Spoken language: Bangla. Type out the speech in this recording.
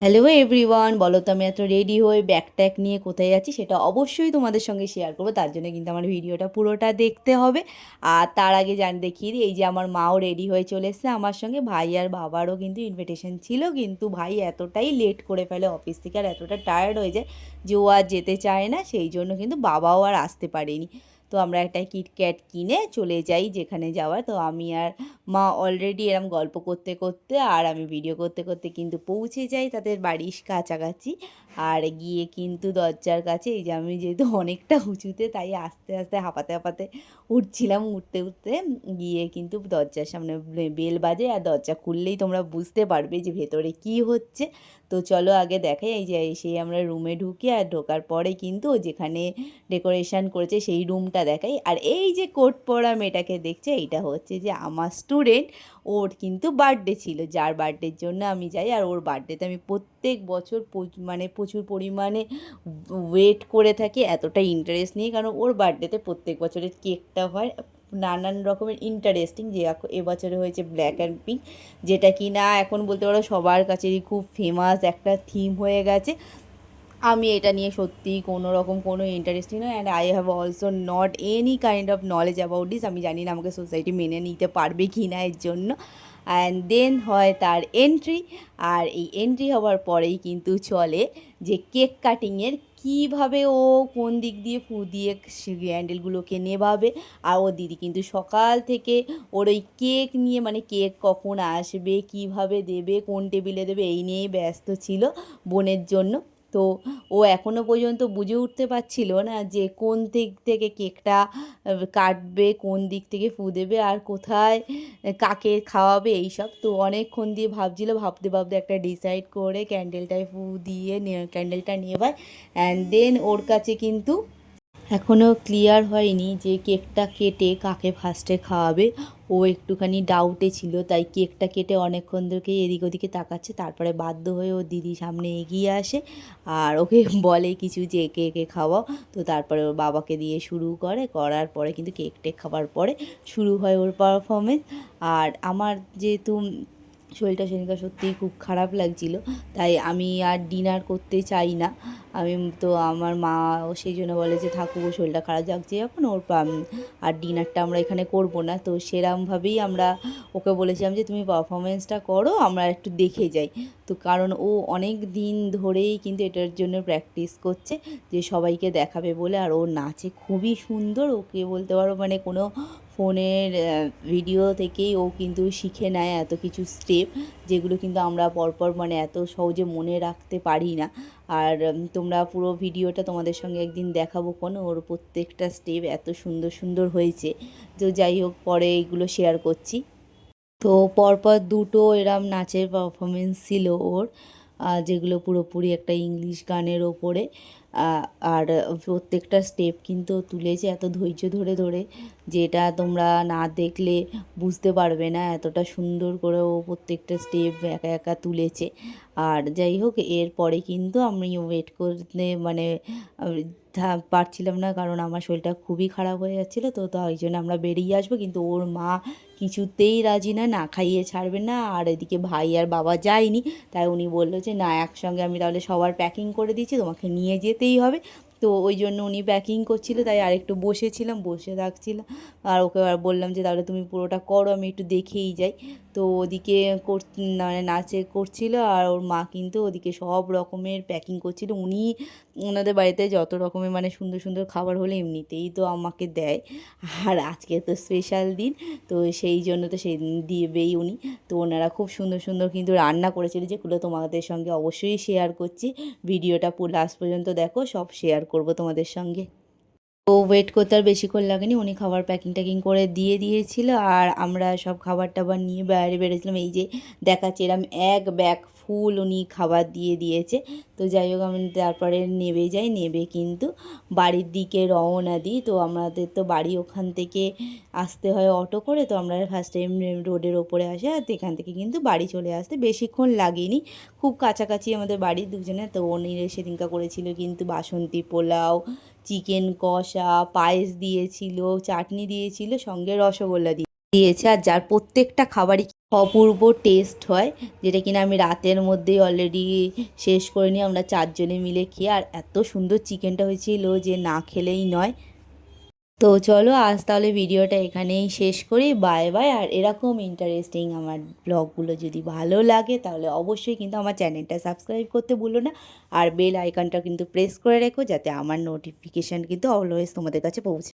হ্যালো এভরিওয়ান, বলো তো আমি এত রেডি হয়ে ব্যাগ ট্যাগ নিয়ে কোথায় যাচ্ছি সেটা অবশ্যই তোমাদের সঙ্গে শেয়ার করবো। তার জন্য কিন্তু আমার ভিডিওটা পুরোটা দেখতে হবে। আর তার আগে দেখিয়ে দিই, এই যে আমার মাও রেডি হয়ে চলে এসেছে আমার সঙ্গে, ভাই আর বাবারও কিন্তু ইনভিটেশন ছিল, কিন্তু ভাই এতটাই লেট করে ফেলে অফিস থেকে আর এতটা টায়ার্ড হয়ে যায় যে ও আর যেতে চায় না, সেই জন্য কিন্তু বাবাও আর আসতে পারেনি। তো আমরা একটা কিটক্যাট কিনে চলে যাই যেখানে যাওয়ার। তো আমি আর মা অলরেডি এরম গল্প করতে করতে আর আমি ভিডিও করতে করতে কিন্তু পৌঁছে যাই তাদের বাড়ির কাছাকাছি। আর গিয়ে কিন্তু দরজার কাছে, এই যে আমি যেহেতু অনেকটা উঁচুতে তাই আস্তে আস্তে হাঁপাতে হাঁপাতে উঠছিলাম, উঠতে উঠতে গিয়ে কিন্তু দরজার সামনে বেল বাজে আর দরজা খুললেই তোমরা বুঝতে পারবে যে ভেতরে কি হচ্ছে। তো চলো আগে দেখাই, এই যে সেই আমরা রুমে ঢুকি আর ঢোকার পরে কিন্তু যেখানে ডেকোরেশন করেছে সেই রুমটা দেখাই। আর এই যে কোট পরা মেয়েটাকে দেখছে, এইটা হচ্ছে যে আমার স্টুডেন্ট, ওর কিন্তু বার্থডে ছিল, যার বার্থডের জন্য আমি যাই। আর ওর বার্থডেতে আমি প্রত্যেক বছর মানে প্রচুর পরিমাণে ওয়েট করে থাকি, এতটা ইন্টারেস্ট নিয়ে, কারণ ওর বার্থডেতে প্রত্যেক বছরের কেকটা হয় নানান রকমের ইন্টারেস্টিং, যে এবছরে হয়েছে ব্ল্যাক অ্যান্ড পিঙ্ক, যেটা কি না এখন বলতে পারো সবার কাছেই খুব ফেমাস একটা থিম হয়ে গেছে। আমি এটা নিয়ে সত্যিই কোনো রকম কোনো ইন্টারেস্টিং নয়, and I have also not any kind of knowledge about this. আমি জানি না আমাকে সোসাইটি মেনে নিতে পারবে কি না এর জন্য। অ্যান্ড দেন হয় তার এন্ট্রি, আর এই এন্ট্রি হওয়ার পরেই কিন্তু চলে যে কেক কাটিংয়ের কীভাবে ও কোন দিক দিয়ে ফু দিয়ে ক্যান্ডেলগুলোকে নেভাবে। আর ও দিদি কিন্তু সকাল থেকে ওর ওই কেক নিয়ে, মানে কেক কখন আসবে, কিভাবে দেবে, কোন টেবিলে দেবে, এই নিয়েই ব্যস্ত ছিল বোনের জন্য। তো ও এখনও পর্যন্ত বুঝে উঠতে পারছিল না যে কোন দিক থেকে কেকটা কাটবে, কোন দিক থেকে ফু দেবে, আর কোথায় কাকে খাওয়াবে, এইসব। তো অনেকক্ষণ দিয়ে ভাবছিল, ভাবতে ভাবতে একটা ডিসাইড করে ক্যান্ডেলটায় ফু দিয়ে ক্যান্ডেলটা নেভায়। অ্যান্ড দেন ওর কাছে কিন্তু এখনও ক্লিয়ার হয়নি যে কেকটা কেটে কাকে ফার্স্টে খাওয়াবে। ও একটুখানি ডাউটে ছিল, তাই কেকটা কেটে অনেকক্ষণ ধরে এদিক ওদিকে তাকাচ্ছে, তারপরে বাধ্য হয়ে ওর দিদি সামনে এগিয়ে আসে আর ওকে বলে কিছু যে একে একে খাওয়াও। তো তারপরে ওর বাবাকে দিয়ে শুরু করার পরে কিন্তু কেক টেক খাওয়ার পরে শুরু হয় ওর পারফরমেন্স। আর আমার যেহেতু শরীরটা সেদিনকার সত্যিই খুব খারাপ লাগছিল, তাই আমি আর ডিনার করতে চাই না। আমি তো আমার মাও সেই জন্য বলে যে থাকুক, শরীরটা খারাপ লাগছে যখন ওর আর ডিনারটা আমরা এখানে করব না। তো সেরমভাবেই আমরা ওকে বলেছিলাম যে তুমি পারফরমেন্সটা করো, আমরা একটু দেখে যাই। তো কারণ ও অনেক দিন ধরেই কিন্তু এটার জন্য প্র্যাকটিস করছে, যে সবাইকে দেখাবে বলে। আর ও নাচে খুবই সুন্দর, ওকে বলতে পারো মানে কোনো ফোনের ভিডিও থেকেই ও কিন্তু শিখে নেয় এত কিছু স্টেপ, যেগুলো কিন্তু আমরা পরপর মানে এত সহজে মনে রাখতে পারি না। আর তোমরা পুরো ভিডিওটা তোমাদের সঙ্গে একদিন দেখাবো কোনো, ওর প্রত্যেকটা স্টেপ এত সুন্দর সুন্দর হয়েছে। তো যাই হোক, পরে এইগুলো শেয়ার করছি। তো পরপর দুটো এরম নাচের পারফরমেন্স ছিল ওর, যেগুলো পুরোপুরি একটা ইংলিশ গানের ওপরে। আর প্রত্যেকটা স্টেপ কিন্তু তুলেছে এত ধৈর্য ধরে ধরে, যেটা তোমরা না দেখলে বুঝতে পারবে না, এতটা সুন্দর করে ও প্রত্যেকটা স্টেপ একা একা তুলেছে। আর যাই হোক, এরপরে কিন্তু আমি ওয়েট করতে মানে পারছিলাম না, কারণ আমার শরীরটা খুবই খারাপ হয়ে যাচ্ছিলো। তো তাই জন্য আমরা বেরিয়ে আসবো, কিন্তু ওর মা কিছুতেই রাজি না, না খাইয়ে ছাড়বে না। আর এদিকে ভাই আর বাবা যায়নি, তাই উনি বললো যে না, একসঙ্গে আমি তাহলে সবার প্যাকিং করে দিচ্ছি, তোমাকে নিয়ে যেতেই হবে। তো ওই জন্য উনি প্যাকিং করছিলো, তাই আরেকটু বসেছিলাম, বসে থাকছিলাম। আর ওকে আর বললাম যে তাহলে তুমি পুরোটা করো, আমি একটু দেখেই যাই। তো ওদিকে মানে নাচে করছিল, আর ওর মা কিন্তু ওদিকে সব রকমের প্যাকিং করছিল। উনি ওনাদের বাড়িতে যত রকমের মানে সুন্দর সুন্দর খাবার হলে এমনিতেই তো আমাকে দেয়, আর আজকে তো স্পেশাল দিন, তো সেই জন্য তো সেই দিন দিবেই উনি। তো ওনারা খুব সুন্দর সুন্দর কিন্তু রান্না করেছিল, যেগুলো তোমাদের সঙ্গে অবশ্যই শেয়ার করছি। ভিডিওটা পুরো লাস্ট পর্যন্ত দেখো, সব শেয়ার করব তোমাদের সঙ্গে। তো ওয়েট করতে আর বেশিক্ষণ লাগেনি, উনি খাবার প্যাকিং ট্যাকিং করে দিয়ে দিয়েছিল, আর আমরা সব খাবার টাবার নিয়ে বাইরে বেরোছিলাম। এই যে দেখাচ্ছে এরম এক ব্যাগ ফুল উনি খাবার দিয়ে দিয়েছে। তো যাই হোক, আমি তারপরে নেমে যাই, নেমে কিন্তু বাড়ির দিকে রওনা দিই। তো আমাদের তো বাড়ি ওখান থেকে আসতে হয় অটো করে, তো আমরা ফার্স্ট টাইম রোডের ওপরে আসি, আর এখান থেকে কিন্তু বাড়ি চলে আসতে বেশিক্ষণ লাগেনি, খুব কাছাকাছি আমাদের বাড়ি দুজনে। তো উনি সেদিনকা করেছিল কিন্তু বাসন্তী পোলাও, চিকেন কষা, পায়েস দিয়েছিল, চাটনি দিয়েছিল, সঙ্গে রসগোল্লা দিয়েছে। আর যার প্রত্যেকটা খাবারই অপূর্ব টেস্ট হয়, যেটা কিনা আমি রাতের মধ্যেই অলরেডি শেষ করে নিই আমরা 4 জনে মিলে খেয়ে। আর এত সুন্দর চিকেনটা হয়েছিল যে না খেলেই নয়। তো চলো আজ তাহলে ভিডিওটা এখানেই শেষ করি। Bye bye. আর এরকম ইন্টারেস্টিং আমার ব্লগগুলো যদি ভালো লাগে তাহলে অবশ্যই কিন্তু আমার চ্যানেলটা সাবস্ক্রাইব করতে ভুলো না। আর বেল আইকনটা কিন্তু প্রেস করে রেখো, যাতে আমার নোটিফিকেশান কিন্তু অলওয়েজ তোমাদের কাছে পৌঁছে।